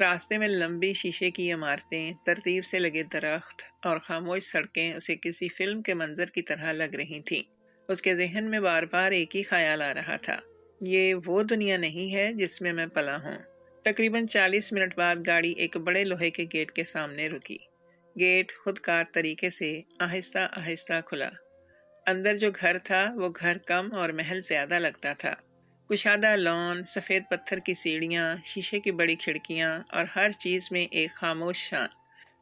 راستے میں لمبی شیشے کی عمارتیں، ترتیب سے لگے درخت اور خاموش سڑکیں اسے کسی فلم کے منظر کی طرح لگ رہی تھیں۔ اس کے ذہن میں بار بار ایک ہی خیال آ رہا تھا، یہ وہ دنیا نہیں ہے جس میں میں پلا ہوں۔ تقریباً 40 منٹ بعد گاڑی ایک بڑے لوہے کے گیٹ کے سامنے رکی۔ گیٹ خود کار طریقے سے آہستہ آہستہ کھلا۔ اندر جو گھر تھا وہ گھر کم اور محل زیادہ لگتا تھا۔ کشادہ لان، سفید پتھر کی سیڑھیاں، شیشے کی بڑی کھڑکیاں اور ہر چیز میں ایک خاموش شان۔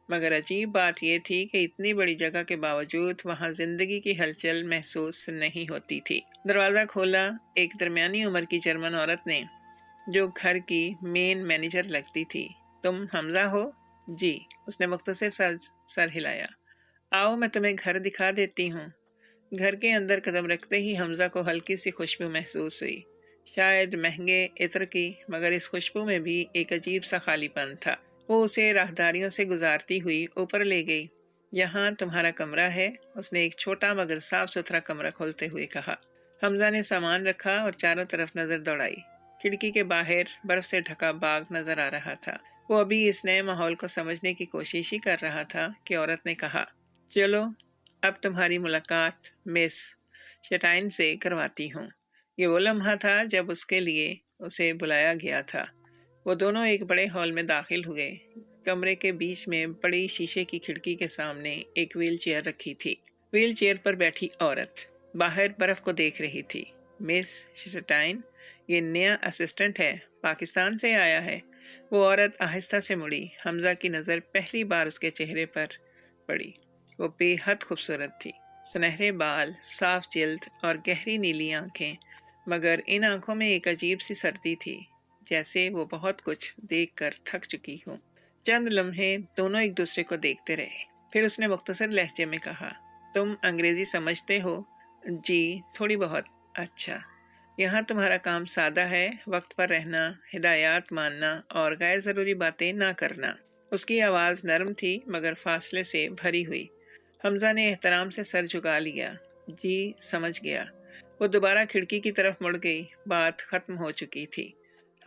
مگر عجیب بات یہ تھی کہ اتنی بڑی جگہ کے باوجود وہاں زندگی کی ہلچل محسوس نہیں ہوتی تھی۔ دروازہ کھولا۔ ایک درمیانی عمر کی جرمن عورت نے، جو گھر کی مین مینیجر لگتی تھی۔ تم حمزہ ہو؟ جی، اس نے مختصر سر ہلایا۔ آؤ میں تمہیں گھر دکھا دیتی ہوں۔ گھر کے اندر قدم رکھتے ہی حمزہ کو ہلکی سی خوشبو محسوس ہوئی، شاید مہنگے عطر کی، مگر اس خوشبو میں بھی ایک عجیب سا خالی پن تھا۔ وہ اسے راہداریوں سے گزارتی ہوئی اوپر لے گئی۔ یہاں تمہارا کمرہ ہے، اس نے ایک چھوٹا مگر صاف ستھرا کمرہ کھولتے ہوئے کہا۔ حمزہ نے سامان رکھا اور چاروں طرف نظر دوڑائی۔ کھڑکی کے باہر برف سے ڈھکا باغ نظر آ رہا تھا۔ وہ ابھی اس نئے ماحول کو سمجھنے کی کوشش ہی کر رہا تھا کہ عورت نے کہا، چلو اب تمہاری ملاقات مس شٹائن سے کرواتی ہوں۔ یہ وہ لمحہ تھا جب اس کے لیے اسے بلایا گیا تھا۔ وہ دونوں ایک بڑے ہال میں داخل ہوئے۔ کمرے کے بیچ میں بڑی شیشے کی کھڑکی کے سامنے ایک ویل چیئر رکھی تھی۔ ویل چیئر پر بیٹھی عورت باہر برف کو دیکھ رہی تھی۔ مس شٹائن، یہ نیا اسسٹنٹ ہے، پاکستان سے آیا ہے۔ وہ عورت آہستہ سے مڑی۔ حمزہ کی نظر پہلی بار اس کے چہرے پر پڑی۔ وہ بے حد خوبصورت تھی، سنہرے بال، صاف جلد اور گہری نیلی آنکھیں، مگر ان آنکھوں میں ایک عجیب سی سردی تھی، جیسے وہ بہت کچھ دیکھ کر تھک چکی ہوں۔ چند لمحے دونوں ایک دوسرے کو دیکھتے رہے، پھر اس نے مختصر لہجے میں کہا، تم انگریزی سمجھتے ہو؟ جی، تھوڑی بہت۔ اچھا، یہاں تمہارا کام سادہ ہے، وقت پر رہنا، ہدایات ماننا اور غیر ضروری باتیں نہ کرنا۔ اس کی آواز نرم تھی مگر فاصلے سے بھری ہوئی۔ حمزہ نے احترام سے سر جھکا لیا۔ جی، سمجھ گیا۔ وہ دوبارہ کھڑکی کی طرف مڑ گئی۔ بات ختم ہو چکی تھی۔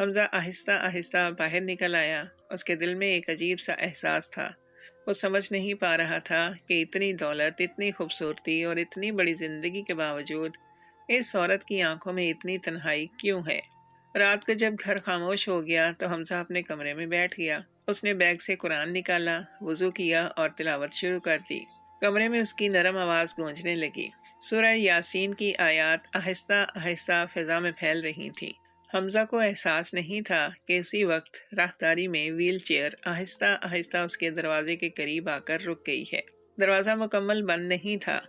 حمزہ آہستہ آہستہ باہر نکل آیا۔ اس کے دل میں ایک عجیب سا احساس تھا۔ وہ سمجھ نہیں پا رہا تھا کہ اتنی دولت، اتنی خوبصورتی اور اتنی بڑی زندگی کے باوجود اس عورت کی آنکھوں میں اتنی تنہائی کیوں ہے۔ رات کو جب گھر خاموش ہو گیا تو حمزہ اپنے کمرے میں بیٹھ گیا۔ اس نے بیگ سے قرآن نکالا، وضو کیا اور تلاوت شروع کر دی۔ کمرے میں اس کی نرم آواز گونجنے لگی۔ سورہ یاسین کی آیات آہستہ آہستہ فضا میں پھیل رہی تھیں۔ حمزہ کو احساس نہیں تھا کہ اسی وقت راہداری میں ویل چیئر آہستہ آہستہ اس کے دروازے کے قریب آ کر رک گئی ہے۔ دروازہ مکمل بند نہیں تھا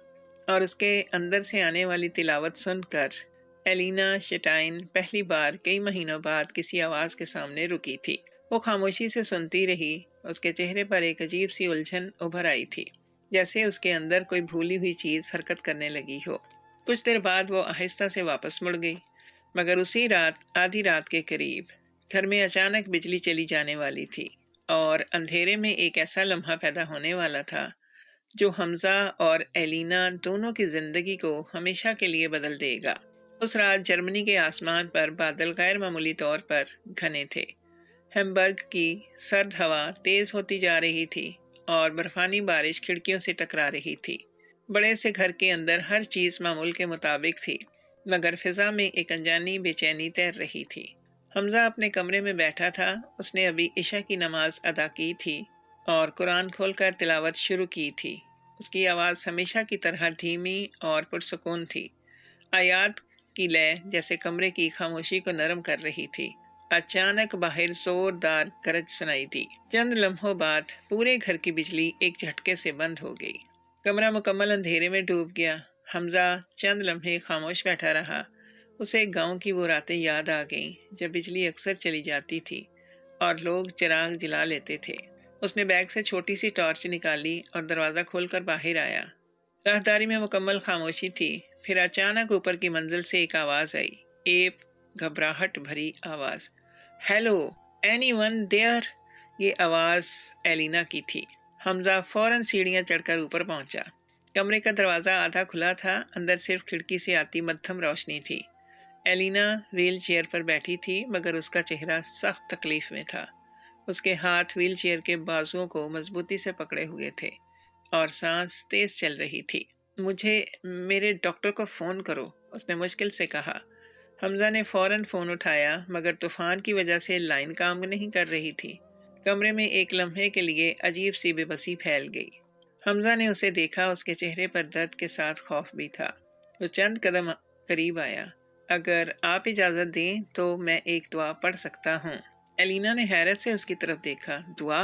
اور اس کے اندر سے آنے والی تلاوت سن کر ایلینا شٹائن پہلی بار کئی مہینوں بعد کسی آواز کے سامنے رکی تھی۔ وہ خاموشی سے سنتی رہی۔ اس کے چہرے پر ایک عجیب سی الجھن ابھر آئی تھی، جیسے اس کے اندر کوئی بھولی ہوئی چیز حرکت کرنے لگی ہو۔ کچھ دیر بعد وہ آہستہ سے واپس مڑ گئی، مگر اسی رات آدھی رات کے قریب گھر میں اچانک بجلی چلی جانے والی تھی اور اندھیرے میں ایک ایسا لمحہ پیدا ہونے والا تھا جو حمزہ اور ایلینا دونوں کی زندگی کو ہمیشہ کے لیے بدل دے گا۔ اس رات جرمنی کے آسمان پر بادل غیر معمولی طور پر گھنے تھے۔ ہیمبرگ کی سرد ہوا تیز ہوتی جا رہی تھی اور برفانی بارش کھڑکیوں سے ٹکرا رہی تھی۔ بڑے سے گھر کے اندر ہر چیز معمول کے مطابق تھی، مگر فضا میں ایک انجانی بے چینی تیر رہی تھی۔ حمزہ اپنے کمرے میں بیٹھا تھا۔ اس نے ابھی عشاء کی نماز ادا کی تھی اور قرآن کھول کر تلاوت شروع کی تھی۔ اس کی آواز ہمیشہ کی طرح دھیمی اور پرسکون تھی۔ آیات کی لے جیسے کمرے کی خاموشی کو نرم کر رہی تھی۔ اچانک باہر زوردار گرج سنائی دی۔ چند لمحوں بعد پورے گھر کی بجلی ایک جھٹکے سے بند ہو گئی۔ کمرہ مکمل اندھیرے میں ڈوب گیا۔ حمزہ چند لمحے خاموش بیٹھا رہا۔ اسے گاؤں کی وہ راتیں یاد آ گئیں جب بجلی اکثر چلی جاتی تھی اور لوگ چراغ جلا لیتے تھے۔ اس نے بیگ سے چھوٹی سی ٹارچ نکالی اور دروازہ کھول کر باہر آیا۔ راہداری میں مکمل خاموشی تھی۔ پھر اچانک اوپر کی منزل سے ایک آواز آئی، ایک گھبراہٹ بھری آواز، ہیلو اینی ون دیئر؟ یہ آواز ایلینا کی تھی۔ حمزہ فوراً سیڑھیاں چڑھ کر اوپر پہنچا۔ کمرے کا دروازہ آدھا کھلا تھا، اندر صرف کھڑکی سے آتی مدھم روشنی تھی۔ ایلینا ویل چیئر پر بیٹھی تھی مگر اس کا چہرہ سخت تکلیف میں تھا۔ اس کے ہاتھ ویل چیئر کے بازوؤں کو مضبوطی سے پکڑے ہوئے تھے اور سانس تیز چل رہی تھی۔ مجھے میرے ڈاکٹر کو فون کرو، اس نے مشکل سے کہا۔ حمزہ نے فوراً فون اٹھایا، مگر طوفان کی وجہ سے لائن کام نہیں کر رہی تھی۔ کمرے میں ایک لمحے کے لیے عجیب سی بے بسی پھیل گئی۔ حمزہ نے اسے دیکھا، اس کے چہرے پر درد کے ساتھ خوف بھی تھا۔ وہ چند قدم قریب آیا۔ اگر آپ اجازت دیں تو میں ایک دعا پڑھ سکتا ہوں؟ ایلینا نے حیرت سے اس کی طرف دیکھا۔ دعا؟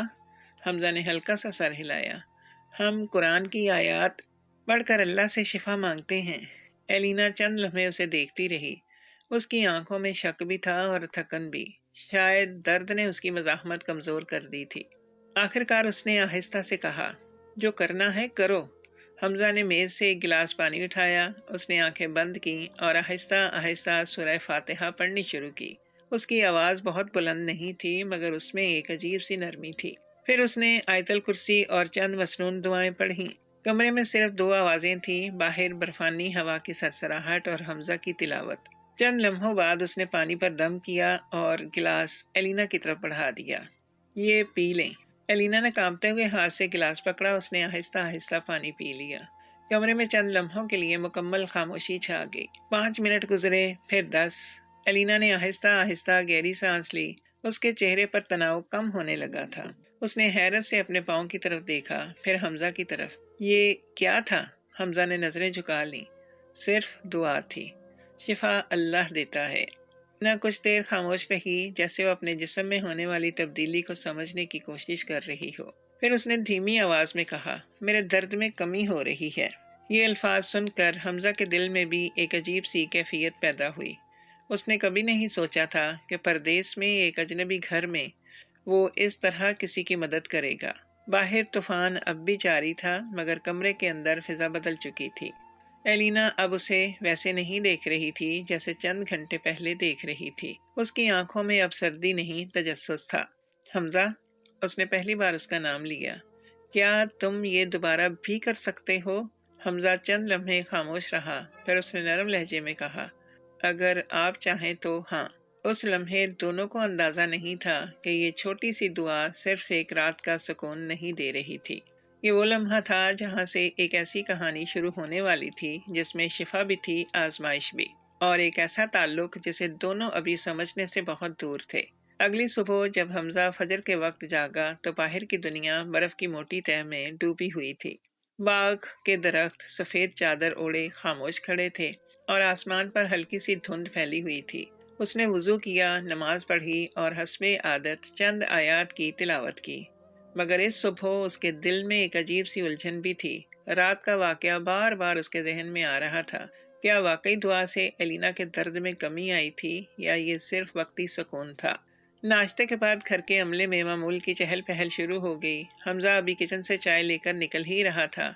حمزہ نے ہلکا سا سر ہلایا۔ ہم قرآن کی آیات پڑھ کر اللہ سے شفا مانگتے ہیں۔ ایلینا چند لمحے اسے دیکھتی رہی۔ اس کی آنکھوں میں شک بھی تھا اور تھکن بھی۔ شاید درد نے اس کی مزاحمت کمزور کر دی تھی۔ آخر کار اس نے آہستہ سے کہا، جو کرنا ہے کرو۔ حمزہ نے میز سے ایک گلاس پانی اٹھایا۔ اس نے آنکھیں بند کیں اور آہستہ آہستہ سورہ فاتحہ پڑھنی شروع کی۔ اس کی آواز بہت بلند نہیں تھی، مگر اس میں ایک عجیب سی نرمی تھی۔ پھر اس نے آیت الکرسی اور چند مسنون دعائیں پڑھیں۔ کمرے میں صرف دو آوازیں تھیں، باہر برفانی ہوا کی سرسراہٹ اور حمزہ کی تلاوت۔ چند لمحوں بعد اس نے پانی پر دم کیا اور گلاس ایلینا کی طرف بڑھا دیا۔ یہ پی لیں۔ ایلینا نے کانپتے ہوئے ہاتھ سے گلاس پکڑا۔ اس نے آہستہ آہستہ پانی پی لیا۔ کمرے میں چند لمحوں کے لیے مکمل خاموشی چھا گئی۔ 5 منٹ گزرے، پھر 10۔ ایلینا نے آہستہ آہستہ گہری سانس لی۔ اس کے چہرے پر تناؤ کم ہونے لگا تھا۔ اس نے حیرت سے اپنے پاؤں کی طرف دیکھا، پھر حمزہ کی طرف۔ یہ کیا تھا؟ حمزہ نے نظریں جھکا لیں۔ صرف دعا تھی۔ شفا اللہ دیتا ہے۔ نہ کچھ دیر خاموش رہی، جیسے وہ اپنے جسم میں ہونے والی تبدیلی کو سمجھنے کی کوشش کر رہی ہو۔ پھر اس نے دھیمی آواز میں کہا، میرے درد میں کمی ہو رہی ہے۔ یہ الفاظ سن کر حمزہ کے دل میں بھی ایک عجیب سی کیفیت پیدا ہوئی۔ اس نے کبھی نہیں سوچا تھا کہ پردیس میں ایک اجنبی گھر میں وہ اس طرح کسی کی مدد کرے گا۔ باہر طوفان اب بھی جاری تھا، مگر کمرے کے اندر فضا بدل چکی تھی۔ ایلینا اب اسے ویسے نہیں دیکھ رہی تھی جیسے چند گھنٹے پہلے دیکھ رہی تھی۔ اس کی آنکھوں میں اب سردی نہیں، تجسس تھا۔ حمزہ، اس نے پہلی بار اس کا نام لیا۔ کیا تم یہ دوبارہ بھی کر سکتے ہو؟ حمزہ چند لمحے خاموش رہا، پھر اس نے نرم لہجے میں کہا، اگر آپ چاہیں تو ہاں۔ اس لمحے دونوں کو اندازہ نہیں تھا کہ یہ چھوٹی سی دعا صرف ایک رات کا سکون نہیں دے رہی تھی۔ یہ وہ لمحہ تھا جہاں سے ایک ایسی کہانی شروع ہونے والی تھی جس میں شفا بھی تھی، آزمائش بھی، اور ایک ایسا تعلق جسے دونوں ابھی سمجھنے سے بہت دور تھے۔ اگلی صبح جب حمزہ فجر کے وقت جاگا تو باہر کی دنیا برف کی موٹی تہہ میں ڈوبی ہوئی تھی۔ باغ کے درخت سفید چادر اوڑے خاموش کھڑے تھے اور آسمان پر ہلکی سی دھند پھیلی ہوئی تھی۔ اس نے وضو کیا، نماز پڑھی اور حسب عادت چند آیات کی تلاوت کی۔ مگر اس صبح اس کے دل میں ایک عجیب سی الجھن بھی تھی۔ رات کا واقعہ بار بار اس کے ذہن میں آ رہا تھا۔ کیا واقعی دعا سے ایلینا کے درد میں کمی آئی تھی یا یہ صرف وقتی سکون تھا؟ ناشتے کے بعد گھر کے عملے میں معمول کی چہل پہل شروع ہو گئی۔ حمزہ ابھی کچن سے چائے لے کر نکل ہی رہا تھا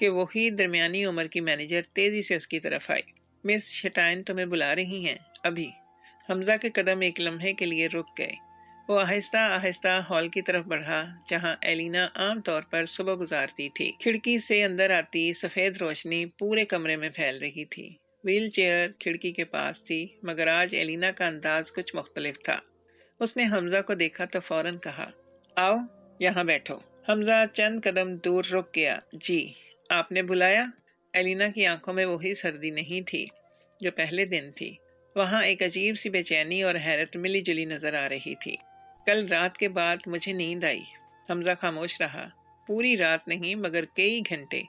کہ وہی درمیانی عمر کی مینیجر تیزی سے اس کی طرف آئی۔ مس شٹائن تمہیں بلا رہی ہیں، ابھی۔ حمزہ کے قدم ایک لمحے کے لیے رک گئے۔ وہ آہستہ آہستہ ہال کی طرف بڑھا جہاں ایلینا عام طور پر صبح گزارتی تھی۔ کھڑکی سے اندر آتی سفید روشنی پورے کمرے میں پھیل رہی تھی۔ ویل چیئر کھڑکی کے پاس تھی، مگر آج ایلینا کا انداز کچھ مختلف تھا۔ اس نے حمزہ کو دیکھا تو فوراً کہا، آؤ یہاں بیٹھو۔ حمزہ چند قدم دور رک گیا۔ جی، آپ نے بلایا؟ ایلینا کی آنکھوں میں وہی سردی نہیں تھی جو پہلے دن تھی۔ وہاں ایک عجیب سی بے چینی اور حیرت ملی جلی نظر آ رہی تھی۔ کل رات کے بعد مجھے نیند آئی۔ حمزہ خاموش رہا۔ پوری رات نہیں، مگر کئی گھنٹے۔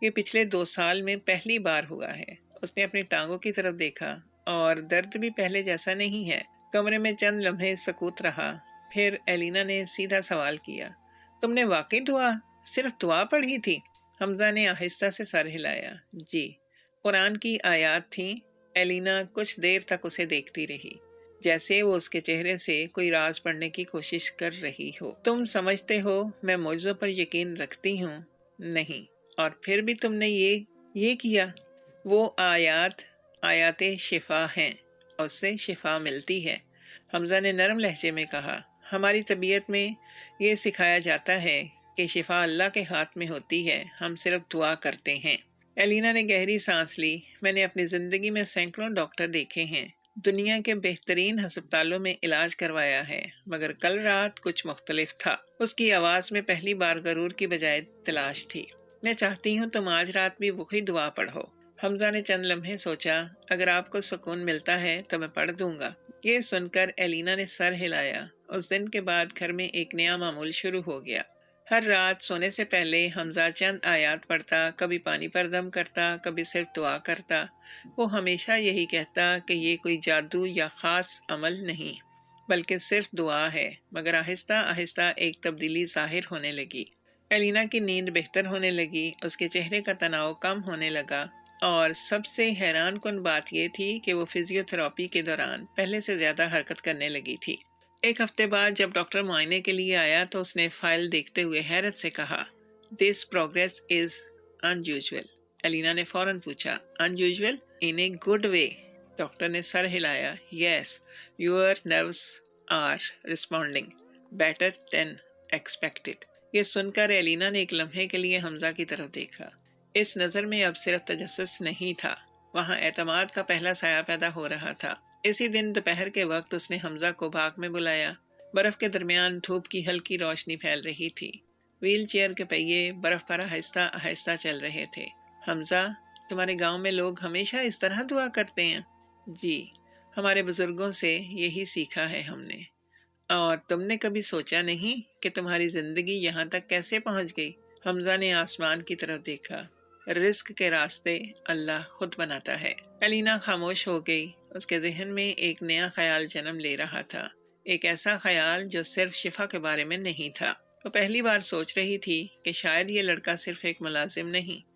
یہ پچھلے 2 سال میں پہلی بار ہوا ہے۔ اس نے اپنی ٹانگوں کی طرف دیکھا، اور درد بھی پہلے جیسا نہیں ہے۔ کمرے میں چند لمحے سکوت رہا، پھر ایلینا نے سیدھا سوال کیا، تم نے واقعی صرف دعا پڑھی تھی؟ حمزہ نے آہستہ سے سر ہلایا۔ جی، قرآن کی آیات تھیں۔ ایلینا کچھ دیر تک اسے دیکھتی رہی، جیسے وہ اس کے چہرے سے کوئی راز پڑھنے کی کوشش کر رہی ہو۔ تم سمجھتے ہو میں معجزوں پر یقین رکھتی ہوں؟ نہیں، اور پھر بھی تم نے یہ کیا۔ وہ آیات شفا ہیں، اس سے شفا ملتی ہے، حمزہ نے نرم لہجے میں کہا۔ ہماری طبیعت میں یہ سکھایا جاتا ہے کہ شفا اللہ کے ہاتھ میں ہوتی ہے، ہم صرف دعا کرتے ہیں۔ ایلینا نے گہری سانس لی۔ میں نے اپنی زندگی میں سینکڑوں ڈاکٹر دیکھے ہیں دنیا کے بہترین ہسپتالوں میں علاج کروایا ہے، مگر کل رات کچھ مختلف تھا۔ اس کی آواز میں پہلی بار غرور کی بجائے تلاش تھی۔ میں چاہتی ہوں تم آج رات بھی وہی دعا پڑھو۔ حمزہ نے چند لمحے سوچا، اگر آپ کو سکون ملتا ہے تو میں پڑھ دوں گا۔ یہ سن کر ایلینا نے سر ہلایا۔ اس دن کے بعد گھر میں ایک نیا معمول شروع ہو گیا۔ ہر رات سونے سے پہلے حمزہ چند آیات پڑھتا، کبھی پانی پر دم کرتا، کبھی صرف دعا کرتا۔ وہ ہمیشہ یہی کہتا کہ یہ کوئی جادو یا خاص عمل نہیں، بلکہ صرف دعا ہے۔ مگر آہستہ آہستہ ایک تبدیلی ظاہر ہونے لگی۔ ایلینا کی نیند بہتر ہونے لگی، اس کے چہرے کا تناؤ کم ہونے لگا، اور سب سے حیران کن بات یہ تھی کہ وہ فزیو تھراپی کے دوران پہلے سے زیادہ حرکت کرنے لگی تھی۔ ایک ہفتے بعد جب ڈاکٹر معائنے کے لیے آیا تو اس نے فائل دیکھتے ہوئے حیرت سے کہا، "This progress is unusual." Elena نے فوراً پوچھا، "Unusual in a good way?" Doctor نے سر ہلایا، "Yes, your nerves are responding better than expected." یہ سن کر ایلینا نے ایک لمحے کے لیے حمزہ کی طرف دیکھا۔ اس نظر میں اب صرف تجسس نہیں تھا، وہاں اعتماد کا پہلا سایہ پیدا ہو رہا تھا۔ اسی دن دوپہر کے وقت اس نے حمزہ کو باغ میں بلایا۔ برف کے درمیان دھوپ کی ہلکی روشنی پھیل رہی تھی۔ ویل چیئر کے پہیے برف پر آہستہ آہستہ چل رہے تھے۔ "حمزہ، تمہارے گاؤں میں لوگ ہمیشہ اس طرح دعا کرتے ہیں؟ "جی، ہمارے بزرگوں سے یہی سیکھا ہے ہم نے۔ اور تم نے کبھی سوچا نہیں کہ تمہاری زندگی یہاں تک کیسے پہنچ گئی؟ حمزہ نے آسمان کی طرف دیکھا۔ رزق کے راستے اللہ خود بناتا ہے۔ ایلینا خاموش ہو گئی۔ اس کے ذہن میں ایک نیا خیال جنم لے رہا تھا، ایک ایسا خیال جو صرف شفا کے بارے میں نہیں تھا۔ وہ پہلی بار سوچ رہی تھی کہ شاید یہ لڑکا صرف ایک ملازم نہیں،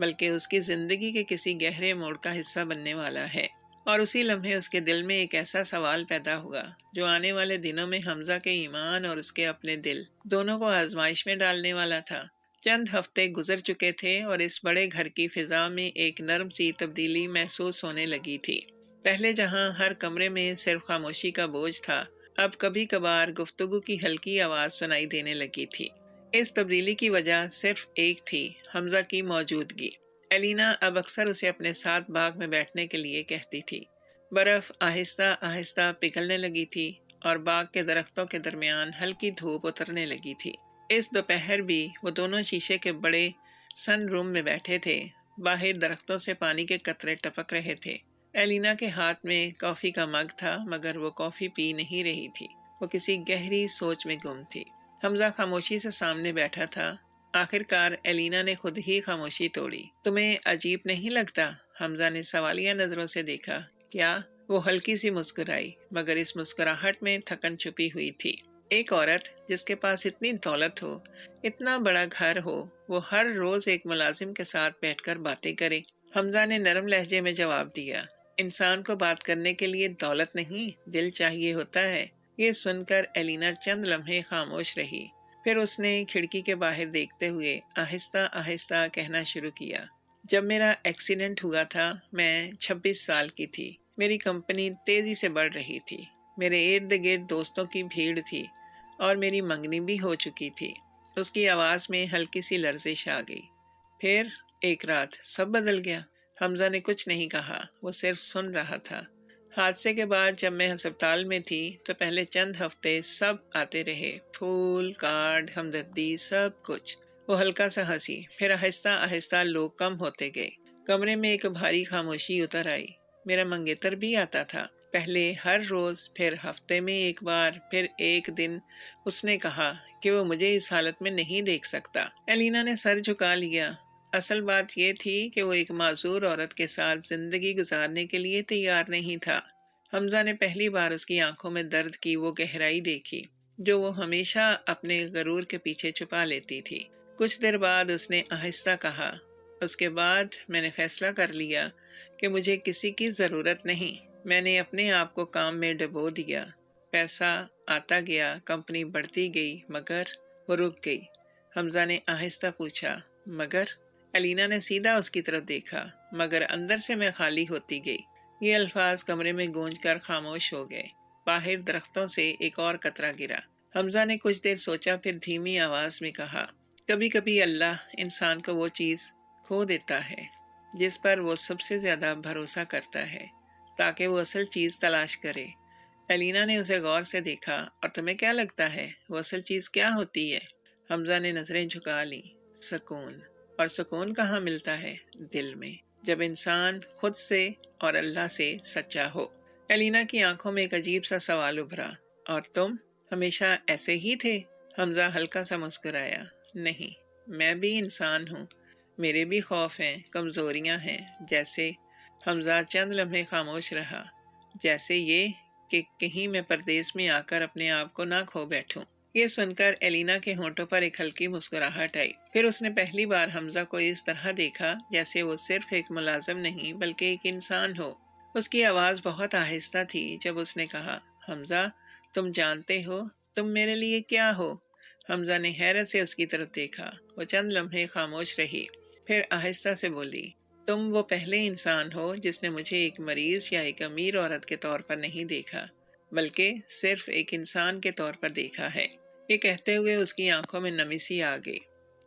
بلکہ اس کی زندگی کے کسی گہرے موڑ کا حصہ بننے والا ہے۔ اور اسی لمحے اس کے دل میں ایک ایسا سوال پیدا ہوا جو آنے والے دنوں میں حمزہ کے ایمان اور اس کے اپنے دل دونوں کو آزمائش میں ڈالنے والا تھا۔ چند ہفتے گزر چکے تھے اور اس بڑے گھر کی فضا میں ایک نرم سی تبدیلی محسوس ہونے لگی تھی۔ پہلے جہاں ہر کمرے میں صرف خاموشی کا بوجھ تھا، اب کبھی کبھار گفتگو کی ہلکی آواز سنائی دینے لگی تھی۔ اس تبدیلی کی وجہ صرف ایک تھی، حمزہ کی موجودگی۔ ایلینا اب اکثر اسے اپنے ساتھ باغ میں بیٹھنے کے لیے کہتی تھی۔ برف آہستہ آہستہ پگھلنے لگی تھی اور باغ کے درختوں کے درمیان ہلکی دھوپ اترنے لگی تھی۔ اس دوپہر بھی وہ دونوں شیشے کے بڑے سن روم میں بیٹھے تھے۔ باہر درختوں سے پانی کے قطرے ٹپک رہے تھے۔ ایلینا کے ہاتھ میں کافی کا مگ تھا، مگر وہ کافی پی نہیں رہی تھی۔ وہ کسی گہری سوچ میں گم تھی۔ حمزہ خاموشی سے سامنے بیٹھا تھا۔ آخر کار ایلینا نے خود ہی خاموشی توڑی۔ "تمہیں عجیب نہیں لگتا؟" حمزہ نے سوالیہ نظروں سے دیکھا۔ "کیا؟" وہ ہلکی سی مسکرائی، مگر اس مسکراہٹ میں تھکن چھپی ہوئی تھی۔ ایک عورت جس کے پاس اتنی دولت ہو، اتنا بڑا گھر ہو، وہ ہر روز ایک ملازم کے ساتھ بیٹھ کر باتیں کرے۔ حمزہ نے نرم لہجے میں جواب دیا، "انسان کو بات کرنے کے لیے دولت نہیں، دل چاہیے ہوتا ہے۔" یہ سن کر ایلینا چند لمحے خاموش رہی۔ پھر اس نے کھڑکی کے باہر دیکھتے ہوئے آہستہ آہستہ کہنا شروع کیا، "جب میرا ایکسیڈنٹ ہوا تھا، میں 26 سال کی تھی۔ میری کمپنی تیزی سے بڑھ رہی تھی۔ میرے ارد گرد دوستوں کی بھیڑ تھی اور میری منگنی بھی ہو چکی تھی۔ اس کی آواز میں ہلکی سی لرزش آ گئی۔ پھر ایک رات سب بدل گیا۔ حمزہ نے کچھ نہیں کہا، وہ صرف سن رہا تھا۔ حادثے کے بعد جب میں ہسپتال میں تھی تو پہلے چند ہفتے سب آتے رہے، پھول، کارڈ، ہمدردی، سب کچھ۔ وہ ہلکا سا ہنسی، پھر آہستہ آہستہ لوگ کم ہوتے گئے۔ کمرے میں ایک بھاری خاموشی اتر آئی۔ میرا منگیتر بھی آتا تھا، پہلے ہر روز، پھر ہفتے میں ایک بار، پھر ایک دن۔ اس نے کہا کہ وہ مجھے اس حالت میں نہیں دیکھ سکتا۔ ایلینا نے سر جھکا لیا۔ اصل بات یہ تھی کہ وہ ایک معذور عورت کے ساتھ زندگی گزارنے کے لیے تیار نہیں تھا۔ حمزہ نے پہلی بار اس کی آنکھوں میں درد کی وہ گہرائی دیکھی جو وہ ہمیشہ اپنے غرور کے پیچھے چھپا لیتی تھی۔ کچھ دیر بعد اس نے آہستہ کہا، "اس کے بعد میں نے فیصلہ کر لیا کہ مجھے کسی کی ضرورت نہیں۔ میں نے اپنے آپ کو کام میں ڈبو دیا۔ پیسہ آتا گیا، کمپنی بڑھتی گئی، مگر..." وہ رک گئی۔ حمزہ نے آہستہ پوچھا، "مگر؟" ایلینا نے سیدھا اس کی طرف دیکھا، "مگر اندر سے میں خالی ہوتی گئی۔" یہ الفاظ کمرے میں گونج کر خاموش ہو گئے۔ باہر درختوں سے ایک اور قطرہ گرا۔ حمزہ نے کچھ دیر سوچا، پھر دھیمی آواز میں کہا، "کبھی کبھی اللہ انسان کو وہ چیز کھو دیتا ہے جس پر وہ سب سے زیادہ بھروسہ کرتا ہے۔ تاکہ وہ اصل چیز تلاش کرے۔ ایلینا نے اسے غور سے دیکھا۔ اور تمہیں کیا لگتا ہے وہ اصل چیز کیا ہوتی ہے؟ حمزہ نے نظریں جھکا لیں۔ سکون۔ اور سکون کہاں ملتا ہے؟ دل میں، جب انسان خود سے اور اللہ سے سچا ہو۔ ایلینا کی آنکھوں میں ایک عجیب سا سوال ابھرا۔ اور تم ہمیشہ ایسے ہی تھے؟ حمزہ ہلکا سا مسکرایا۔ نہیں، میں بھی انسان ہوں، میرے بھی خوف ہیں، کمزوریاں ہیں۔ جیسے؟ حمزہ چند لمحے خاموش رہا۔ جیسے یہ کہ کہیں میں پردیس میں آ کر اپنے آپ کو نہ کھو بیٹھوں۔ یہ سن کر ایلینا کے ہونٹوں پر ایک ہلکی مسکراہٹ آئی۔ پھر اس نے پہلی بار حمزہ کو اس طرح دیکھا جیسے وہ صرف ایک ملازم نہیں بلکہ ایک انسان ہو۔ اس کی آواز بہت آہستہ تھی جب اس نے کہا، حمزہ تم جانتے ہو تم میرے لیے کیا ہو؟ حمزہ نے حیرت سے اس کی طرف دیکھا۔ وہ چند لمحے خاموش رہی، پھر آہستہ سے بولی، تم وہ پہلے انسان ہو جس نے مجھے ایک مریض یا ایک امیر عورت کے طور پر نہیں دیکھا بلکہ صرف ایک انسان کے طور پر دیکھا ہے۔ یہ کہتے ہوئے اس کی آنکھوں میں نمی سی آ گئی،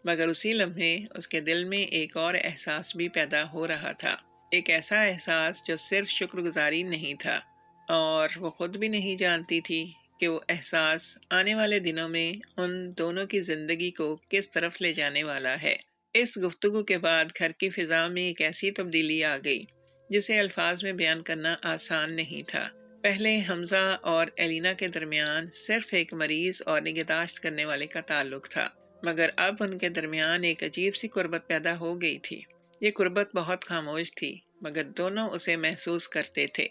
مگر اسی لمحے اس کے دل میں ایک اور احساس بھی پیدا ہو رہا تھا، ایک ایسا احساس جو صرف شکر گزاری نہیں تھا، اور وہ خود بھی نہیں جانتی تھی کہ وہ احساس آنے والے دنوں میں ان دونوں کی زندگی کو کس طرف لے جانے والا ہے۔ اس گفتگو کے بعد گھر کی فضا میں ایک ایسی تبدیلی آ گئی جسے الفاظ میں بیان کرنا آسان نہیں تھا۔ پہلے حمزہ اور ایلینا کے درمیان صرف ایک مریض اور نگہداشت کرنے والے کا تعلق تھا، مگر اب ان کے درمیان ایک عجیب سی قربت پیدا ہو گئی تھی۔ یہ قربت بہت خاموش تھی، مگر دونوں اسے محسوس کرتے تھے۔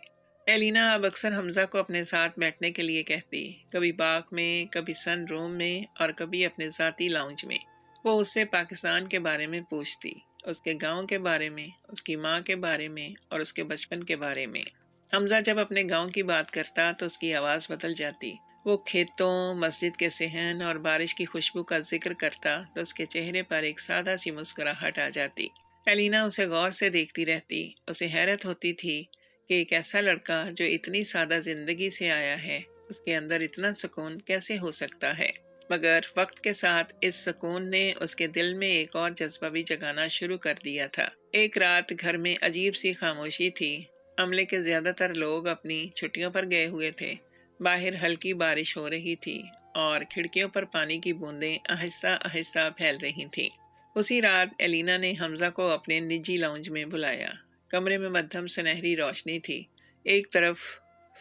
ایلینا اب اکثر حمزہ کو اپنے ساتھ بیٹھنے کے لیے کہتی، کبھی باغ میں، کبھی سن روم میں، اور کبھی اپنے ذاتی لاؤنج میں۔ وہ اس سے پاکستان کے بارے میں پوچھتی، اس کے گاؤں کے بارے میں، اس کی ماں کے بارے میں اور اس کے بچپن کے بارے میں۔ حمزہ جب اپنے گاؤں کی بات کرتا تو اس کی آواز بدل جاتی۔ وہ کھیتوں، مسجد کے صحن اور بارش کی خوشبو کا ذکر کرتا تو اس کے چہرے پر ایک سادہ سی مسکراہٹ آ جاتی۔ ایلینا اسے غور سے دیکھتی رہتی۔ اسے حیرت ہوتی تھی کہ ایک ایسا لڑکا جو اتنی سادہ زندگی سے آیا ہے، اس کے اندر اتنا سکون کیسے ہو سکتا ہے؟ مگر وقت کے ساتھ اس سکون نے اس کے دل میں ایک اور جذبہ بھی جگانا شروع کر دیا تھا۔ ایک رات گھر میں عجیب سی خاموشی تھی۔ عملے کے زیادہ تر لوگ اپنی چھٹیوں پر گئے ہوئے تھے۔ باہر ہلکی بارش ہو رہی تھی اور کھڑکیوں پر پانی کی بوندیں آہستہ آہستہ پھیل رہی تھیں۔ اسی رات ایلینا نے حمزہ کو اپنے نجی لاؤنج میں بلایا۔ کمرے میں مدھم سنہری روشنی تھی۔ ایک طرف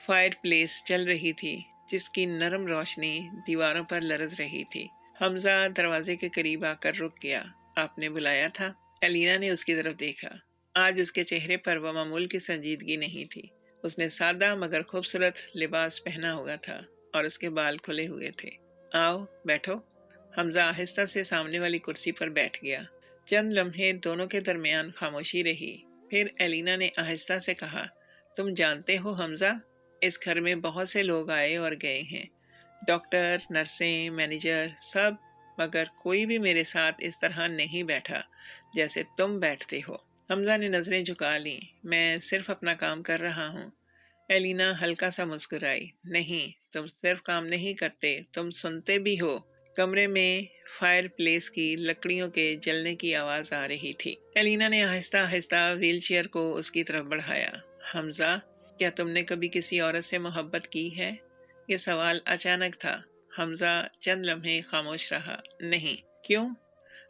فائر پلیس چل رہی تھی جس کی نرم روشنی دیواروں پر لرز رہی تھی۔ حمزہ دروازے کے قریب آ کر رک گیا۔ آپ نے بلایا تھا؟ ایلینا نے اس کی طرف دیکھا۔ آج اس کے چہرے پر وہ معمول کی سنجیدگی نہیں تھی۔ اس نے سادہ مگر خوبصورت لباس پہنا ہوا تھا اور اس کے بال کھلے ہوئے تھے۔ آؤ بیٹھو۔ حمزہ آہستہ سے سامنے والی کرسی پر بیٹھ گیا۔ چند لمحے دونوں کے درمیان خاموشی رہی۔ پھر ایلینا نے آہستہ سے کہا، تم جانتے ہو حمزہ، اس گھر میں بہت سے لوگ آئے اور گئے ہیں، ڈاکٹر، نرسیں، مینیجر، سب، مگر کوئی بھی میرے ساتھ اس طرح نہیں بیٹھا جیسے تم بیٹھتے ہو۔ حمزہ نے نظریں جھکا لیں۔ میں صرف اپنا کام کر رہا ہوں۔ ایلینا ہلکا سا مسکرائی۔ نہیں، تم صرف کام نہیں کرتے، تم سنتے بھی ہو۔ کمرے میں فائر پلیس کی لکڑیوں کے جلنے کی آواز آ رہی تھی۔ ایلینا نے آہستہ آہستہ ویل چیئر کو اس کی طرف بڑھایا۔ حمزہ، کیا تم نے کبھی کسی عورت سے محبت کی ہے؟ یہ سوال اچانک تھا۔ حمزہ چند لمحے خاموش رہا۔ نہیں۔ کیوں؟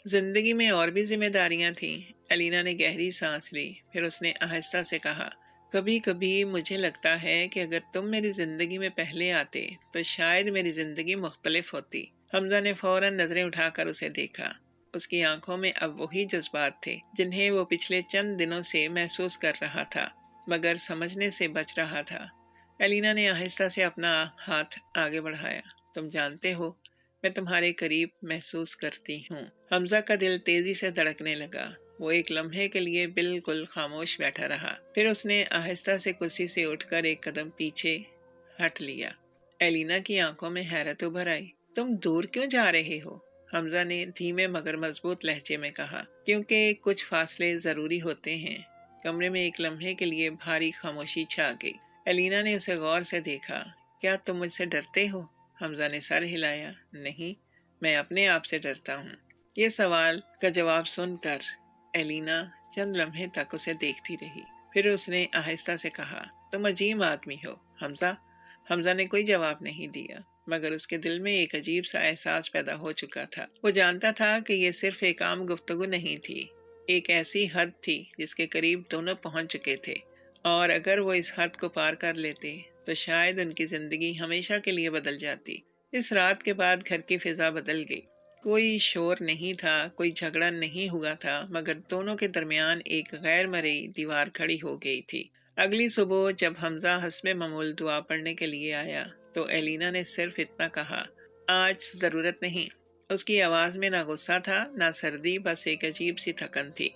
زندگی میں اور بھی ذمہ داریاں تھیں۔ ایلینا نے گہری سانس لی، پھر اس نے آہستہ سے کہا، کبھی کبھی مجھے لگتا ہے کہ اگر تم میری زندگی میں پہلے آتے تو شاید میری زندگی مختلف ہوتی۔ حمزہ نے فوراً نظریں اٹھا کر اسے دیکھا۔ اس کی آنکھوں میں اب وہی جذبات تھے جنہیں وہ پچھلے چند دنوں سے محسوس کر رہا تھا، مگر سمجھنے سے بچ رہا تھا۔ ایلینا نے آہستہ سے اپنا ہاتھ آگے بڑھایا۔ تم جانتے ہو، میں تمہارے قریب محسوس کرتی ہوں۔ حمزہ کا دل تیزی سے دھڑکنے لگا۔ وہ ایک لمحے کے لیے بالکل خاموش بیٹھا رہا، پھر اس نے آہستہ سے کرسی سے اٹھ کر ایک قدم پیچھے ہٹ لیا۔ ایلینا کی آنکھوں میں حیرت ابھر آئی۔ تم دور کیوں جا رہے ہو؟ حمزہ نے دھیمے مگر مضبوط لہجے میں کہا۔ کیونکہ کچھ فاصلے ضروری ہوتے ہیں۔ کمرے میں ایک لمحے کے لیے بھاری خاموشی چھا گئی۔ ایلینا نے اسے غور سے دیکھا۔ کیا تم مجھ سے ڈرتے ہو؟ حمزہ نے سر ہلایا۔ نہیں، میں اپنے آپ سے ڈرتا ہوں۔ یہ سوال کا جواب سن کر ایلینا چند لمحے تک اسے دیکھتی رہی، پھر اس نے آہستہ سے کہا، تم عجیب آدمی ہو حمزہ۔ حمزہ نے کوئی جواب نہیں دیا، مگر اس کے دل میں ایک عجیب سا احساس پیدا ہو چکا تھا۔ وہ جانتا تھا کہ یہ صرف ایک عام گفتگو نہیں تھی، ایک ایسی حد تھی جس کے قریب دونوں پہنچ چکے تھے، اور اگر وہ اس حد کو پار کر لیتے تو شاید ان کی زندگی ہمیشہ کے لیے بدل جاتی۔ اس رات کے بعد گھر کی فضا بدل گئی۔ کوئی شور نہیں تھا، کوئی جھگڑا نہیں ہوا تھا، مگر دونوں کے درمیان ایک غیر مرئی دیوار کھڑی ہو گئی تھی۔ اگلی صبح جب حمزہ حسب معمول دعا پڑھنے کے لیے آیا تو ایلینا نے صرف اتنا کہا، آج ضرورت نہیں۔ اس کی آواز میں نہ غصہ تھا نہ سردی، بس ایک عجیب سی تھکن تھی۔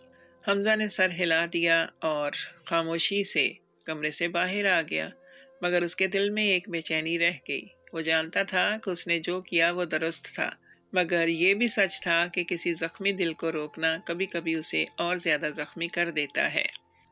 حمزہ نے سر ہلا دیا اور خاموشی سے کمرے سے باہر آ گیا، مگر اس کے دل میں ایک بے چینی رہ گئی۔ وہ جانتا تھا کہ اس نے جو کیا وہ درست تھا، مگر یہ بھی سچ تھا کہ کسی زخمی دل کو روکنا کبھی کبھی اسے اور زیادہ زخمی کر دیتا ہے۔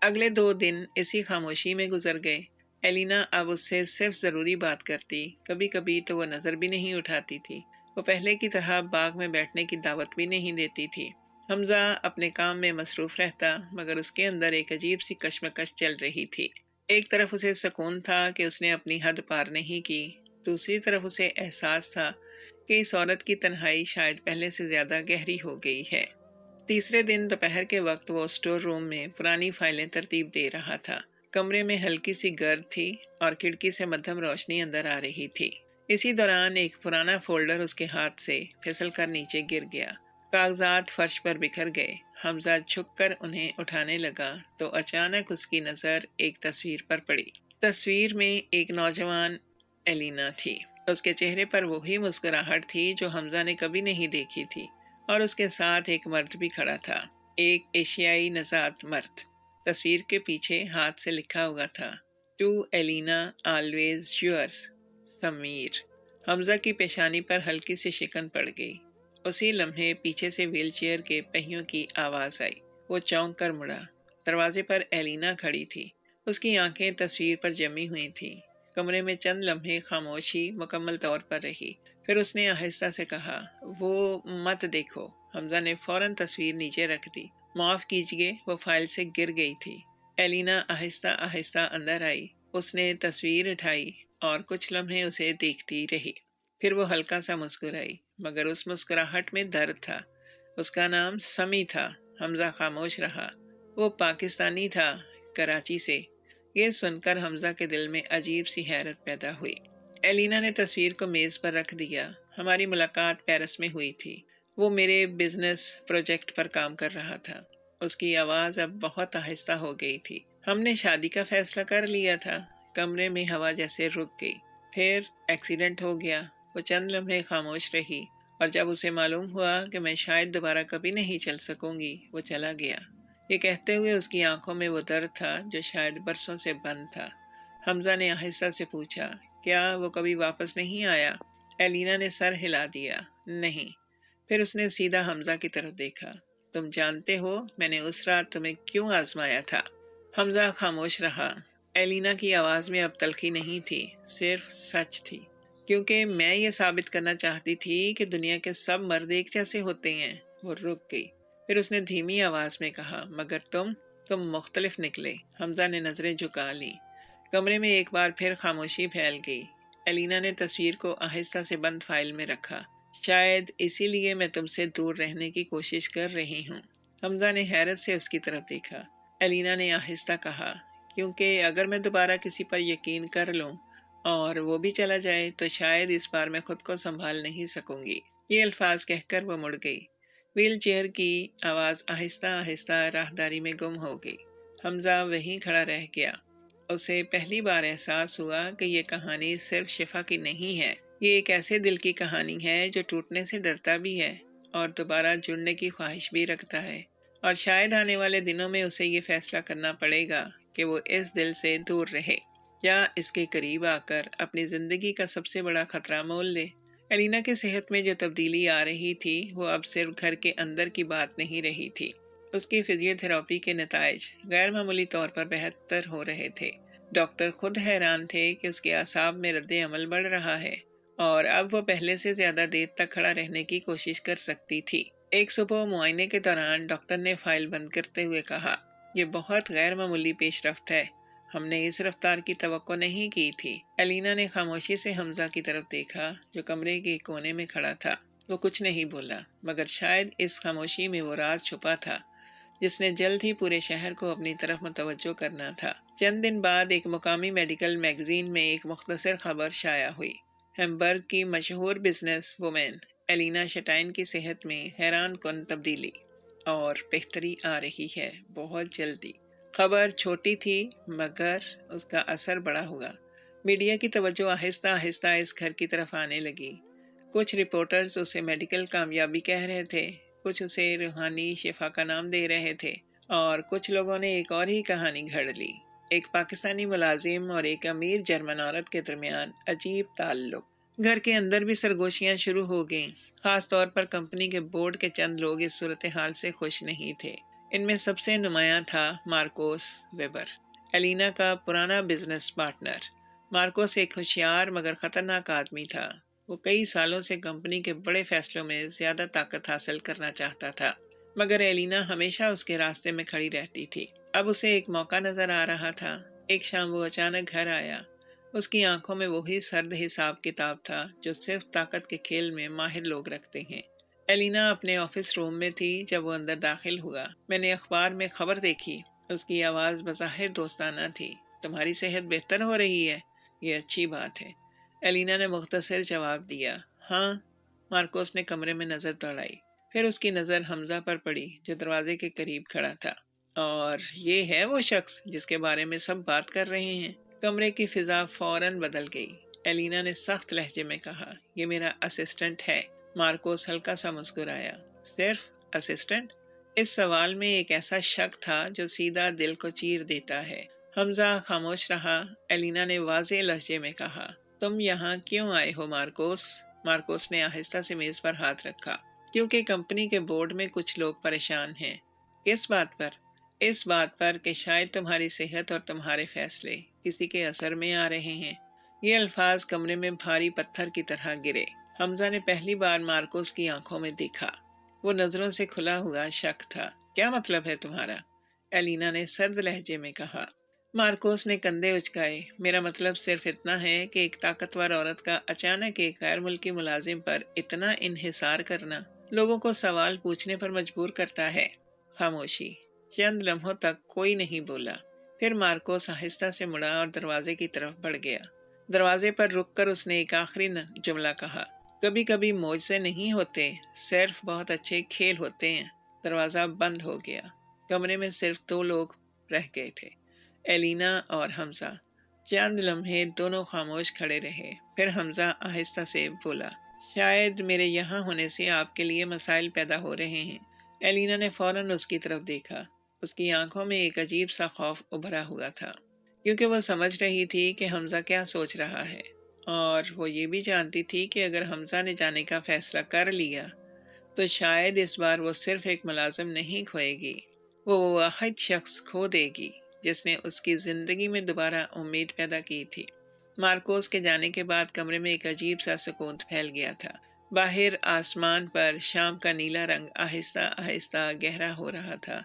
اگلے 2 دن اسی خاموشی میں گزر گئے۔ ایلینا اب اس سے صرف ضروری بات کرتی، کبھی کبھی تو وہ نظر بھی نہیں اٹھاتی تھی۔ وہ پہلے کی طرح باغ میں بیٹھنے کی دعوت بھی نہیں دیتی تھی۔ حمزہ اپنے کام میں مصروف رہتا، مگر اس کے اندر ایک عجیب سی کشمکش چل رہی تھی۔ ایک طرف اسے سکون تھا کہ اس نے اپنی حد پار نہیں کی، دوسری طرف اسے احساس تھا کہ اس عورت کی تنہائی شاید پہلے سے زیادہ گہری ہو گئی ہے۔ تیسرے دن دوپہر کے وقت وہ اسٹور روم میں پرانی فائلیں ترتیب دے رہا تھا۔ کمرے میں ہلکی سی گرد تھی اور کھڑکی سے مدھم روشنی اندر آ رہی تھی۔ اسی دوران ایک پرانا فولڈر اس کے ہاتھ سے پھسل کر نیچے گر گیا۔ کاغذات فرش پر بکھر گئے۔ حمزہ جھک کر انہیں اٹھانے لگا تو اچانک اس کی نظر ایک تصویر پر پڑی۔ تصویر میں ایک نوجوان ایلینا تھی۔ اس کے چہرے پر وہی مسکراہٹ تھی جو حمزہ نے کبھی نہیں دیکھی تھی، اور اس کے ساتھ ایک مرد بھی کھڑا تھا، ایک ایشیائی نژاد مرد۔ تصویر کے پیچھے ہاتھ سے لکھا ہوا تھا، to Elena always yours Sameer. Hamza کی پیشانی پر ہلکی سی شکن پڑ گئی۔ اسی لمحے پیچھے سے ویل چیئر کے پہیوں کی آواز آئی۔ وہ چونک کر مڑا۔ دروازے پر ایلینا کھڑی تھی۔ اس کی آنکھیں تصویر پر جمی ہوئی تھیں۔ کمرے میں چند لمحے خاموشی مکمل طور پر رہی۔ پھر اس نے آہستہ سے کہا، وہ مت دیکھو۔ حمزہ نے فوراً تصویر نیچے رکھ دی۔ معاف کیجیے، وہ فائل سے گر گئی تھی۔ ایلینا آہستہ آہستہ اندر آئی۔ اس نے تصویر اٹھائی اور کچھ لمحے اسے دیکھتی رہی۔ پھر وہ ہلکا سا مسکرائی، مگر اس مسکراہٹ میں درد تھا۔ اس کا نام سمی تھا۔ حمزہ خاموش رہا۔ وہ پاکستانی تھا، کراچی سے۔ یہ سن کر حمزہ کے دل میں عجیب سی حیرت پیدا ہوئی۔ ایلینا نے تصویر کو میز پر رکھ دیا۔ ہماری ملاقات پیرس میں ہوئی تھی۔ وہ میرے بزنس پروجیکٹ پر کام کر رہا تھا۔ اس کی آواز اب بہت آہستہ ہو گئی تھی۔ ہم نے شادی کا فیصلہ کر لیا تھا۔ کمرے میں ہوا جیسے رک گئی۔ پھر ایکسیڈنٹ ہو گیا۔ وہ چند لمحے خاموش رہی، اور جب اسے معلوم ہوا کہ میں شاید دوبارہ کبھی نہیں چل سکوں گی، وہ چلا گیا۔ یہ کہتے ہوئے اس کی آنکھوں میں وہ درد تھا جو شاید برسوں سے بند تھا۔ حمزہ نے آہستہ سے پوچھا، کیا وہ کبھی واپس نہیں آیا؟ ایلینا نے سر ہلا دیا، نہیں۔ پھر اس نے سیدھا حمزہ کی طرف دیکھا۔ تم جانتے ہو میں نے اس رات تمہیں کیوں آزمایا تھا؟ حمزہ خاموش رہا۔ ایلینا کی آواز میں اب تلخی نہیں تھی، صرف سچ تھی۔ کیونکہ میں یہ ثابت کرنا چاہتی تھی کہ دنیا کے سب مرد ایک جیسے ہوتے ہیں۔ وہ رک گئی۔ پھر اس نے دھیمی آواز میں کہا، مگر تم مختلف نکلے۔ حمزہ نے نظریں جھکا لیں۔ کمرے میں ایک بار پھر خاموشی پھیل گئی۔ ایلینا نے تصویر کو آہستہ سے بند فائل میں رکھا۔ شاید اسی لیے میں تم سے دور رہنے کی کوشش کر رہی ہوں۔ حمزہ نے حیرت سے اس کی طرف دیکھا۔ ایلینا نے آہستہ کہا، کیونکہ اگر میں دوبارہ کسی پر یقین کر لوں اور وہ بھی چلا جائے تو شاید اس بار میں خود کو سنبھال نہیں سکوں گی۔ یہ الفاظ کہہ کر وہ مڑ گئی۔ ویل چیئر کی آواز آہستہ آہستہ راہداری میں گم ہو گئی۔ حمزہ وہیں کھڑا رہ گیا۔ اسے پہلی بار احساس ہوا کہ یہ کہانی صرف شفا کی نہیں ہے، یہ ایک ایسے دل کی کہانی ہے جو ٹوٹنے سے ڈرتا بھی ہے اور دوبارہ جڑنے کی خواہش بھی رکھتا ہے، اور شاید آنے والے دنوں میں اسے یہ فیصلہ کرنا پڑے گا کہ وہ اس دل سے دور رہے یا اس کے قریب آ کر اپنی زندگی کا سب سے بڑا خطرہ مول لے۔ ایلینا کی صحت میں جو تبدیلی آ رہی تھی وہ اب صرف گھر کے اندر کی بات نہیں رہی تھی۔ اس کی فزیو تھراپی کے نتائج غیر معمولی طور پر بہتر ہو رہے تھے۔ ڈاکٹر خود حیران تھے کہ اس کے اعصاب میں رد عمل بڑھ رہا ہے اور اب وہ پہلے سے زیادہ دیر تک کھڑا رہنے کی کوشش کر سکتی تھی۔ ایک صبح معائنے کے دوران ڈاکٹر نے فائل بند کرتے ہوئے کہا، یہ بہت غیر معمولی پیش رفت ہے، ہم نے اس رفتار کی توقع نہیں کی تھی۔ الینا نے خاموشی سے حمزہ کی طرف دیکھا جو کمرے کے کونے میں کھڑا تھا۔ وہ کچھ نہیں بولا، مگر شاید اس خاموشی میں وہ راز چھپا تھا جس نے جلد ہی پورے شہر کو اپنی طرف متوجہ کرنا تھا۔ چند دن بعد ایک مقامی میڈیکل میگزین میں ایک مختصر خبر شائع ہوئی۔ ہیمبرگ کی مشہور بزنس وومن الینا شٹائن کی صحت میں حیران کن تبدیلی اور بہتری آ رہی ہے، بہت جلدی۔ خبر چھوٹی تھی مگر اس کا اثر بڑا ہوا۔ میڈیا کی توجہ آہستہ آہستہ اس گھر کی طرف آنے لگی۔ کچھ رپورٹرز اسے میڈیکل کامیابی کہہ رہے تھے، کچھ اسے روحانی شفا کا نام دے رہے تھے، اور کچھ لوگوں نے ایک اور ہی کہانی گھڑ لی، ایک پاکستانی ملازم اور ایک امیر جرمن عورت کے درمیان عجیب تعلق۔ گھر کے اندر بھی سرگوشیاں شروع ہو گئیں، خاص طور پر کمپنی کے بورڈ کے چند لوگ اس صورتحال سے خوش نہیں تھے۔ ان میں سب سے نمایاں تھا مارکوس ویبر، الینا کا پرانا بزنس پارٹنر۔ مارکوس ایک ہوشیار مگر خطرناک آدمی تھا۔ وہ کئی سالوں سے کمپنی کے بڑے فیصلوں میں زیادہ طاقت حاصل کرنا چاہتا تھا، مگر الینا ہمیشہ اس کے راستے میں کھڑی رہتی تھی۔ اب اسے ایک موقع نظر آ رہا تھا۔ ایک شام وہ اچانک گھر آیا۔ اس کی آنکھوں میں وہی سرد حساب کتاب تھا جو صرف طاقت کے کھیل میں ماہر لوگ رکھتے ہیں۔ الینا اپنے آفس روم میں تھی جب وہ اندر داخل ہوا۔ میں نے اخبار میں خبر دیکھی۔ اس کی آواز بظاہر دوستانہ تھی۔ تمہاری صحت بہتر ہو رہی ہے، یہ اچھی بات ہے، الینا نے مختصر جواب دیا۔ ہاں، مارکوس نے کمرے میں نظر دوڑائی، پھر اس کی نظر حمزہ پر پڑی جو دروازے کے قریب کھڑا تھا۔ اور یہ ہے وہ شخص جس کے بارے میں سب بات کر رہے ہیں؟ کمرے کی فضا فوراً بدل گئی۔ الینا نے سخت لہجے میں کہا، یہ میرا اسسٹنٹ ہے۔ مارکوس ہلکا سا مسکرایا۔ صرف اسسٹنٹ؟ اس سوال میں ایک ایسا شک تھا جو سیدھا دل کو چیر دیتا ہے۔ حمزہ خاموش رہا۔ الینا نے واضح لہجے میں کہا، تم یہاں کیوں آئے ہو مارکوس؟ مارکوس نے آہستہ سے میز پر ہاتھ رکھا۔ کیونکہ کمپنی کے بورڈ میں کچھ لوگ پریشان ہیں۔ کس بات پر؟ اس بات پر کہ شاید تمہاری صحت اور تمہارے فیصلے کسی کے اثر میں آ رہے ہیں۔ یہ الفاظ کمرے میں بھاری پتھر کی طرح گرے۔ حمزہ نے پہلی بار مارکوس کی آنکھوں میں دیکھا۔ وہ نظروں سے کھلا ہوا شک تھا۔ کیا مطلب ہے تمہارا؟ الینا نے سرد لہجے میں کہا۔ مارکوس نے کندھے اچکائے۔ میرا مطلب صرف اتنا ہے کہ ایک طاقتور عورت کا اچانک ایک غیر ملکی ملازم پر اتنا انحصار کرنا لوگوں کو سوال پوچھنے پر مجبور کرتا ہے۔ خاموشی۔ چند لمحوں تک کوئی نہیں بولا۔ پھر مارکوس آہستہ سے مڑا اور دروازے کی طرف بڑھ گیا۔ دروازے پر رک کر اس نے ایک آخری جملہ کہا، کبھی کبھی معجزے نہیں ہوتے، صرف بہت اچھے کھیل ہوتے ہیں۔ دروازہ بند ہو گیا۔ کمرے میں صرف دو لوگ رہ گئے تھے، الینا اور حمزہ۔ چند لمحے دونوں خاموش کھڑے رہے۔ پھر حمزہ آہستہ سے بولا، شاید میرے یہاں ہونے سے آپ کے لیے مسائل پیدا ہو رہے ہیں۔ الینا نے فوراً اس کی طرف دیکھا۔ اس کی آنکھوں میں ایک عجیب سا خوف ابھرا ہوا تھا، کیونکہ وہ سمجھ رہی تھی کہ حمزہ کیا سوچ رہا ہے، اور وہ یہ بھی جانتی تھی کہ اگر حمزہ نے جانے کا فیصلہ کر لیا تو شاید اس بار وہ صرف ایک ملازم نہیں کھوئے گی، وہ واحد شخص کھو دے گی جس نے اس کی زندگی میں دوبارہ امید پیدا کی تھی۔ مارکوس کے جانے کے بعد کمرے میں ایک عجیب سا سکون پھیل گیا تھا۔ باہر آسمان پر شام کا نیلا رنگ آہستہ آہستہ گہرا ہو رہا تھا،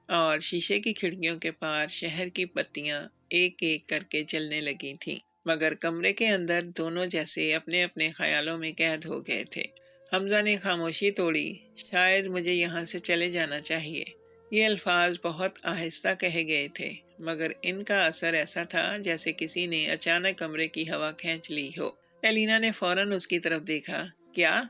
اور شیشے کی کھڑکیوں کے پار شہر کی بتیاں ایک ایک کر کے جلنے لگی تھیں، مگر کمرے کے اندر دونوں جیسے اپنے اپنے خیالوں میں قید ہو گئے تھے۔ حمزہ نے خاموشی توڑی۔ شاید مجھے یہاں سے چلے جانا چاہیے۔ یہ الفاظ بہت آہستہ کہے گئے تھے، مگر ان کا اثر ایسا تھا جیسے کسی نے اچانک کمرے کی ہوا کھینچ لی ہو۔ الینا نے فوراً اس کی طرف دیکھا۔ کیا؟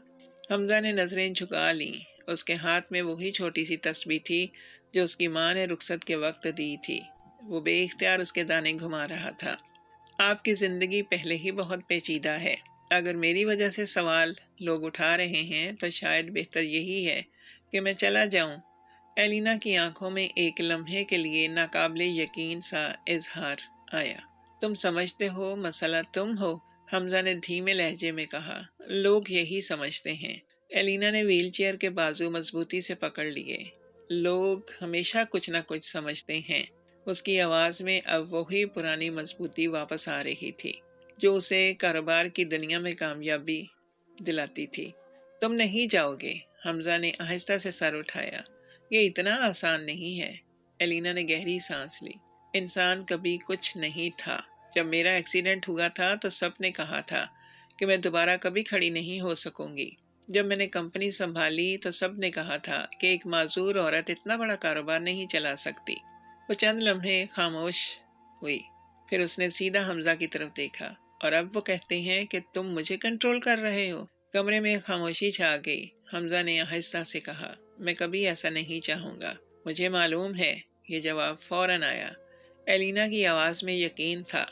حمزہ نے نظریں جھکا لیں۔ اس کے ہاتھ میں وہی چھوٹی سی تسبیح تھی جو اس کی ماں نے رخصت کے وقت دی تھی۔ وہ بے اختیار اس کے دانے گھما رہا تھا۔ آپ کی زندگی پہلے ہی بہت پیچیدہ ہے۔ اگر میری وجہ سے سوال لوگ اٹھا رہے ہیں تو شاید بہتر یہی ہے کہ میں چلا جاؤں۔ الینا کی آنکھوں میں ایک لمحے کے لیے ناقابل یقین سا اظہار آیا۔ تم سمجھتے ہو مسئلہ تم ہو؟ حمزہ نے دھیمے لہجے میں کہا۔ لوگ یہی سمجھتے ہیں۔ الینا نے ویل چیئر کے بازو مضبوطی سے پکڑ لیے۔ لوگ ہمیشہ کچھ نہ کچھ سمجھتے ہیں۔ اس کی آواز میں اب وہی پرانی مضبوطی واپس آ رہی تھی جو اسے کاروبار کی دنیا میں کامیابی دلاتی تھی۔ تم نہیں جاؤ گے؟ حمزہ نے آہستہ سے سر اٹھایا۔ یہ اتنا آسان نہیں ہے۔ ایلینا نے گہری سانس لی۔ انسان کبھی کچھ نہیں تھا۔ جب میرا ایکسیڈنٹ ہوا تھا تو سب نے کہا تھا کہ میں دوبارہ کبھی کھڑی نہیں ہو سکوں گی۔ جب میں نے کمپنی سنبھالی تو سب نے کہا تھا کہ ایک معذور عورت اتنا بڑا کاروبار نہیں چلا سکتی۔ وہ چند لمحے خاموش ہوئی، پھر اس نے سیدھا حمزہ کی طرف دیکھا۔ اور اب وہ کہتے ہیں کہ تم مجھے کنٹرول کر رہے ہو؟ کمرے میں خاموشی چھا گئی۔ حمزہ نے آہستہ سے کہا، میں کبھی ایسا نہیں چاہوں گا۔ مجھے معلوم ہے۔ یہ جواب فوراً آیا۔ ایلینا کی آواز میں یقین تھا۔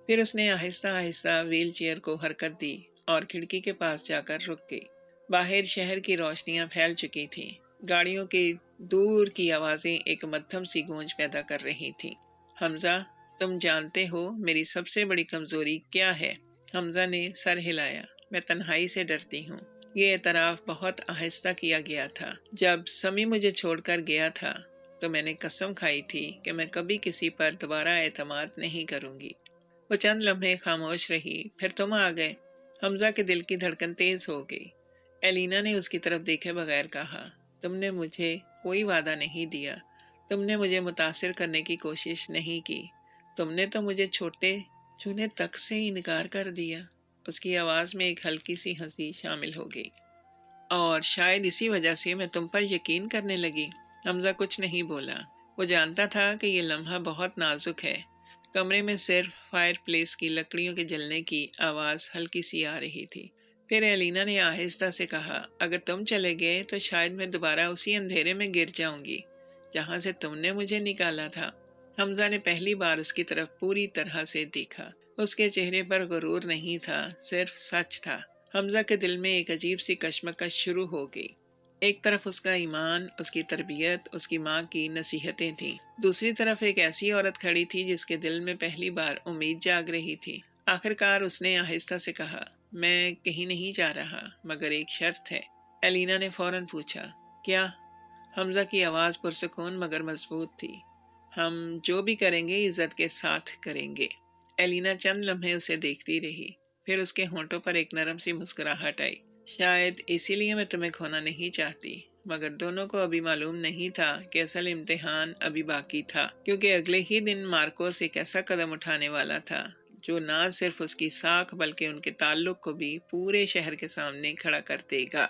پھر اس نے آہستہ آہستہ ویل چیئر کو حرکت دی اور کھڑکی کے پاس جا کر رک گئی۔ باہر شہر کی روشنیاں پھیل چکی تھیں۔ گاڑیوں کی دور کی آوازیں ایک مدھم سی گونج پیدا کر رہی تھیں۔ حمزہ، تم جانتے ہو میری سب سے بڑی کمزوری کیا ہے؟ حمزہ نے سر ہلایا۔ میں تنہائی سے ڈرتی ہوں۔ یہ اعتراف بہت آہستہ کیا گیا تھا۔ جب سمی مجھے چھوڑ کر گیا تھا تو میں نے قسم کھائی تھی کہ میں کبھی کسی پر دوبارہ اعتماد نہیں کروں گی۔ وہ چند لمحے خاموش رہی، پھر تم آ گئے۔ حمزہ کے دل کی دھڑکن تیز ہو گئی۔ ایلینا نے اس کی طرف دیکھے بغیر کہا، تم نے مجھے کوئی وعدہ نہیں دیا۔ تم نے مجھے متاثر کرنے کی کوشش نہیں کی۔ تم نے تو مجھے چھوٹے چھونے تک سے انکار کر دیا۔ اس کی آواز میں ایک ہلکی سی ہنسی شامل ہو گئی۔ اور شاید اسی وجہ سے میں تم پر یقین کرنے لگی۔ حمزہ کچھ نہیں بولا۔ وہ جانتا تھا کہ یہ لمحہ بہت نازک ہے۔ کمرے میں صرف فائر پلیس کی لکڑیوں کے جلنے کی آواز ہلکی سی آ رہی تھی۔ پھر ایلینا نے آہستہ سے کہا، اگر تم چلے گئے تو شاید میں دوبارہ اسی اندھیرے میں گر جاؤں گی جہاں سے تم نے مجھے نکالا تھا۔ حمزہ نے پہلی بار اس کی طرف پوری طرح سے دیکھا۔ اس کے چہرے پر غرور نہیں تھا، صرف سچ تھا۔ حمزہ کے دل میں ایک عجیب سی کشمکش شروع ہو گئی۔ ایک طرف اس کا ایمان، اس کی تربیت، اس کی ماں کی نصیحتیں تھیں۔ دوسری طرف ایک ایسی عورت کھڑی تھی جس کے دل میں پہلی بار امید جاگ رہی تھی۔ آخر کار اس نے آہستہ سے کہا، میں کہیں نہیں جا رہا، مگر ایک شرط ہے۔ ایلینا نے فوراً پوچھا، کیا؟ حمزہ کی آواز پرسکون مگر مضبوط تھی۔ ہم جو بھی کریں گے عزت کے ساتھ کریں گے۔ ایلینا چند لمحے اسے دیکھتی رہی، پھر اس کے ہونٹوں پر ایک نرم سی مسکراہٹ آئی۔ شاید اسی لیے میں تمہیں کھونا نہیں چاہتی، مگر دونوں کو ابھی معلوم نہیں تھا کہ اصل امتحان ابھی باقی تھا، کیونکہ اگلے ہی دن مارکوس ایک ایسا قدم اٹھانے والا تھا جو نہ صرف اس کی ساکھ بلکہ ان کے تعلق کو بھی پورے شہر کے سامنے کھڑا کر دے گا۔